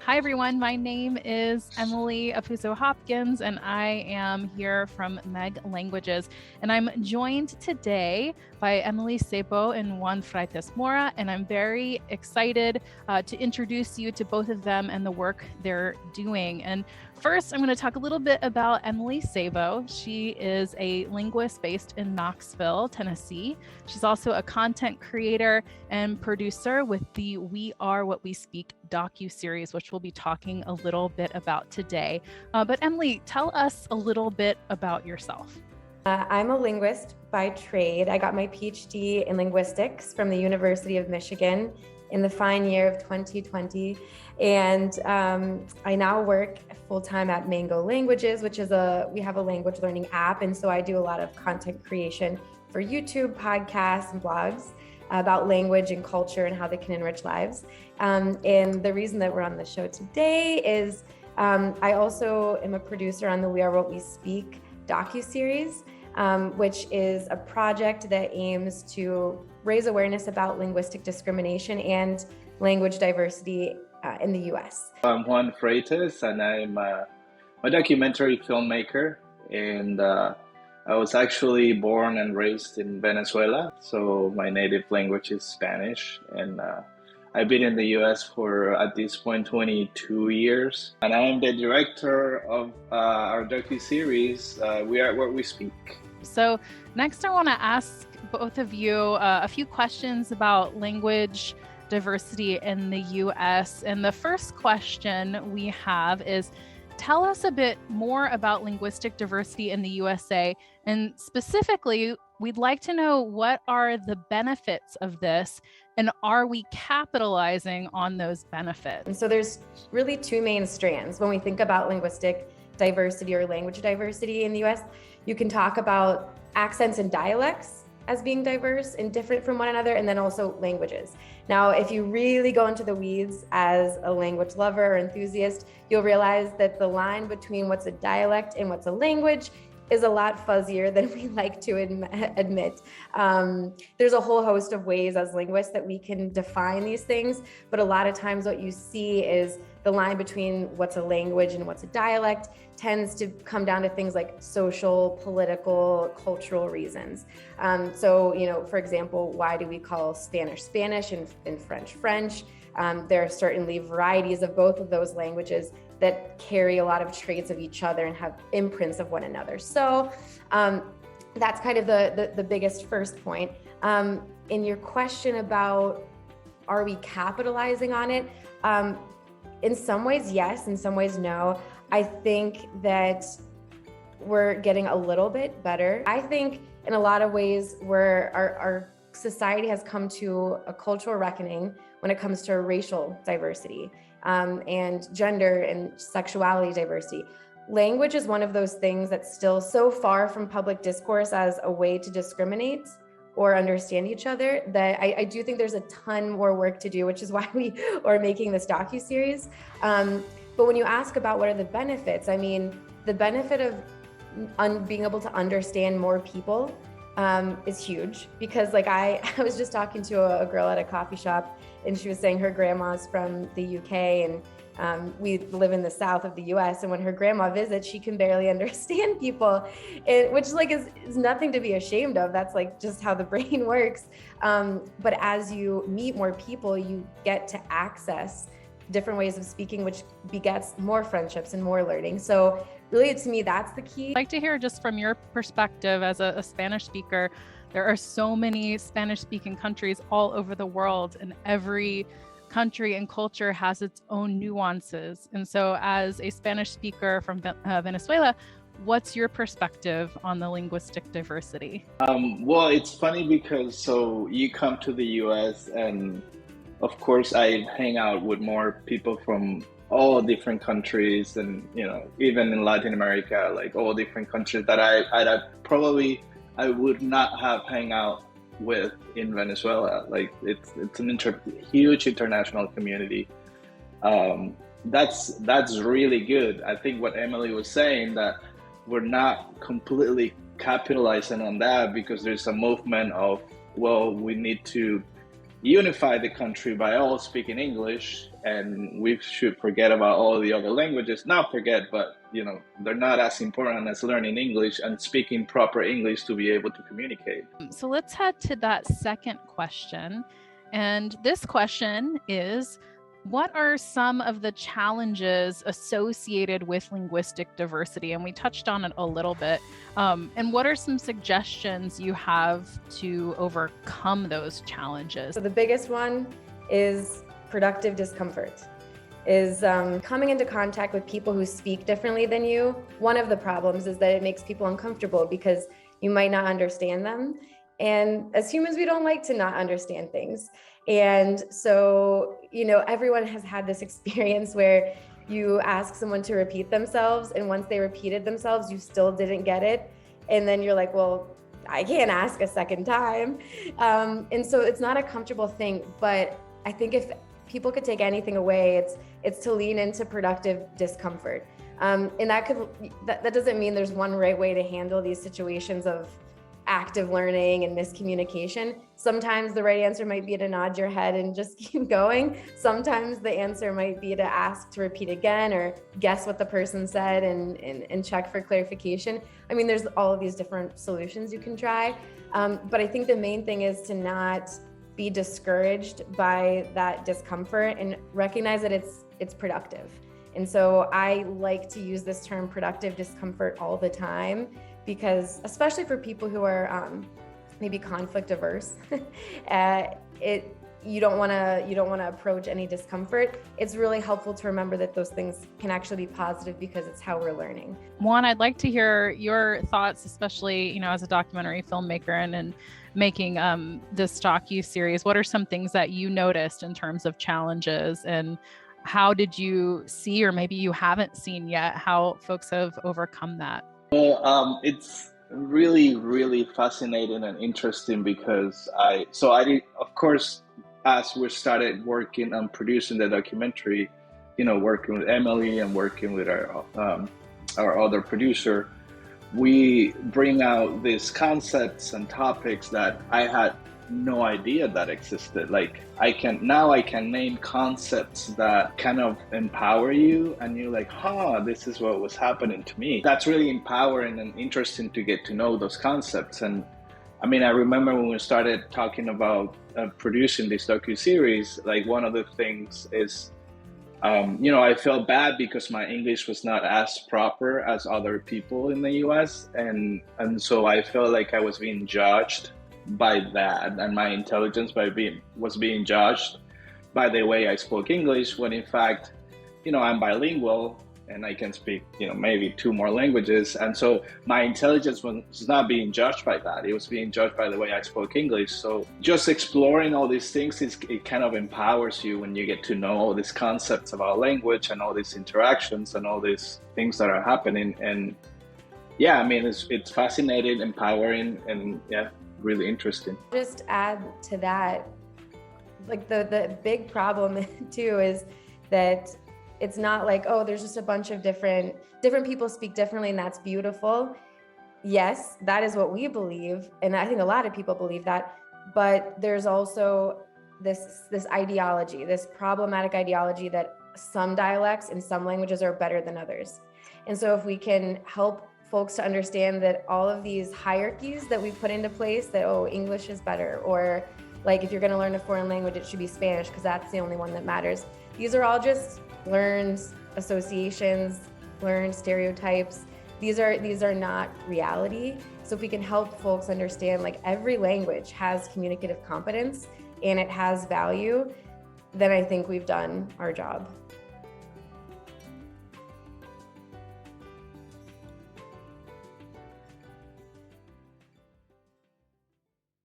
Hi, everyone. My name is Emily Apuso Hopkins, and I am here from Meg Languages. And I'm joined today by Emily Sabo and Juan Freitez Mora, and I'm very excited to introduce you to both of them and the work they're doing. And first, I'm going to talk a little bit about Emily Sabo. She is a linguist based in Knoxville, Tennessee. She's also a content creator and producer with the We Are What We Speak docu-series, which we'll be talking a little bit about today. But Emily, tell us a little bit about yourself. I'm a linguist by trade. I got my PhD in linguistics from the University of Michigan in the fine year of 2020. And I now work full-time at Mango Languages, which is we have a language learning app. And so I do a lot of content creation for YouTube, podcasts, and blogs about language and culture and how they can enrich lives. And the reason that we're on the show today is I also am a producer on the We Are What We Speak docu-series, which is a project that aims to raise awareness about linguistic discrimination and language diversity in the US. I'm Juan Freitez, and I'm a documentary filmmaker, and I was actually born and raised in Venezuela, so my native language is Spanish, and I've been in the US for, at this point, 22 years, and I am the director of our docu-series, We Are What We Speak. So next I want to ask both of you a few questions about language diversity in the US. And the first question we have is, tell us a bit more about linguistic diversity in the USA. And specifically, we'd like to know, what are the benefits of this, and are we capitalizing on those benefits? And so there's really two main strands when we think about linguistic diversity or language diversity in the US. You can talk about accents and dialects as being diverse and different from one another, and then also languages. Now, if you really go into the weeds as a language lover or enthusiast, you'll realize that the line between what's a dialect and what's a language is a lot fuzzier than we like to admit. There's a whole host of ways as linguists that we can define these things, but a lot of times what you see is the line between what's a language and what's a dialect tends to come down to things like social, political, cultural reasons. So, for example, why do we call Spanish Spanish and French French? There are certainly varieties of both of those languages that carry a lot of traits of each other and have imprints of one another. So that's kind of the biggest first point. In your question about, are we capitalizing on it? In some ways, yes. In some ways, no. I think that we're getting a little bit better. I think in a lot of ways where our society has come to a cultural reckoning when it comes to racial diversity and gender and sexuality diversity. Language is one of those things that's still so far from public discourse as a way to discriminate or understand each other that I do think there's a ton more work to do, which is why we are making this docu-series. But when you ask about what are the benefits, I mean, the benefit of being able to understand more people is huge, because I was just talking to a girl at a coffee shop, and she was saying her grandma's from the UK, and we live in the south of the US, and when her grandma visits, she can barely understand people, which is nothing to be ashamed of. That's just how the brain works. But as you meet more people, you get to access different ways of speaking, which begets more friendships and more learning. So really, to me, that's the key. I'd like to hear, just from your perspective as a Spanish speaker, there are so many Spanish-speaking countries all over the world, and every country and culture has its own nuances. And so as a Spanish speaker from Venezuela, what's your perspective on the linguistic diversity? Well, it's funny because you come to the US, and of course I hang out with more people from all different countries, and even in Latin America, all different countries that I would not have hang out with in Venezuela. It's an huge international community. That's really good. I think what Emily was saying, that we're not completely capitalizing on that, because there's a movement of, well, we need to unify the country by all speaking English, and we should forget about all the other languages. Not forget, but they're not as important as learning English and speaking proper English to be able to communicate. So let's head to that second question. And this question is, what are some of the challenges associated with linguistic diversity? And we touched on it a little bit. And what are some suggestions you have to overcome those challenges? So the biggest one is productive discomfort, is coming into contact with people who speak differently than you. One of the problems is that it makes people uncomfortable because you might not understand them. And as humans, we don't like to not understand things. And so, everyone has had this experience where you ask someone to repeat themselves, and once they repeated themselves, you still didn't get it. And then you're like, well, I can't ask a second time. And so it's not a comfortable thing, but I think if people could take anything away, it's to lean into productive discomfort. And that doesn't mean there's one right way to handle these situations of active learning and miscommunication. Sometimes the right answer might be to nod your head and just keep going. Sometimes the answer might be to ask to repeat again or guess what the person said and check for clarification. I mean, there's all of these different solutions you can try. But I think the main thing is to not be discouraged by that discomfort and recognize that it's productive. And so I like to use this term productive discomfort all the time, because especially for people who are maybe conflict averse, you don't want to approach any discomfort. It's really helpful to remember that those things can actually be positive because it's how we're learning. Juan, I'd like to hear your thoughts, especially as a documentary filmmaker and making this docu-series. What are some things that you noticed in terms of challenges, and how did you see, or maybe you haven't seen yet, how folks have overcome that? Well, it's really, really fascinating and interesting because I did, of course, as we started working on producing the documentary, working with Emily and working with our other producer, we bring out these concepts and topics that I had no idea that existed. Like I can name concepts that kind of empower you, and you're like, this is what was happening to me. That's really empowering and interesting to get to know those concepts. And I mean, I remember when we started talking about producing this docu-series, like one of the things is, I felt bad because my English was not as proper as other people in the US. And so I felt like I was being judged by that, and my intelligence was being judged by the way I spoke English, when in fact, I'm bilingual and I can speak, maybe 2 more languages. And so my intelligence was not being judged by that. It was being judged by the way I spoke English. So just exploring all these things, it kind of empowers you when you get to know all these concepts about language and all these interactions and all these things that are happening. And yeah, I mean, it's fascinating, empowering, and yeah, really interesting. Just add to that, like the big problem too is that it's not like, there's just a bunch of different people speak differently and that's beautiful. Yes, that is what we believe, and I think a lot of people believe that, but there's also this ideology, this problematic ideology that some dialects in some languages are better than others. And so if we can help folks to understand that all of these hierarchies that we put into place, that English is better, or like if you're going to learn a foreign language, it should be Spanish because that's the only one that matters. These are all just learned associations, learned stereotypes. These are not reality. So if we can help folks understand, like, every language has communicative competence and it has value, then I think we've done our job.